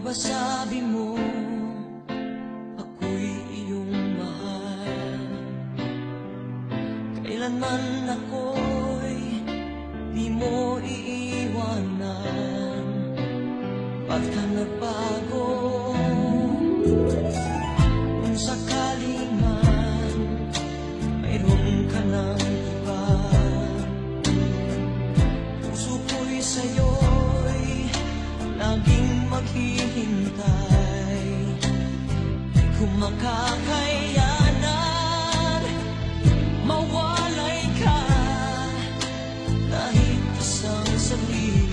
ba sabi mo ako'y iyong mahal? Kailanman ako'y di mo iiwanan. Ba't ka nagbago? Kung sakali man mayroon ka ng iba, puso ko'y sa'yo'y laging maghihintay. Kung makakayanan mawalay ka kahit isang saglit.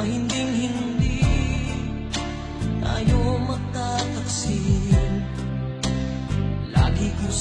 Hinding-hindi tayo magtataksin. Lagi kong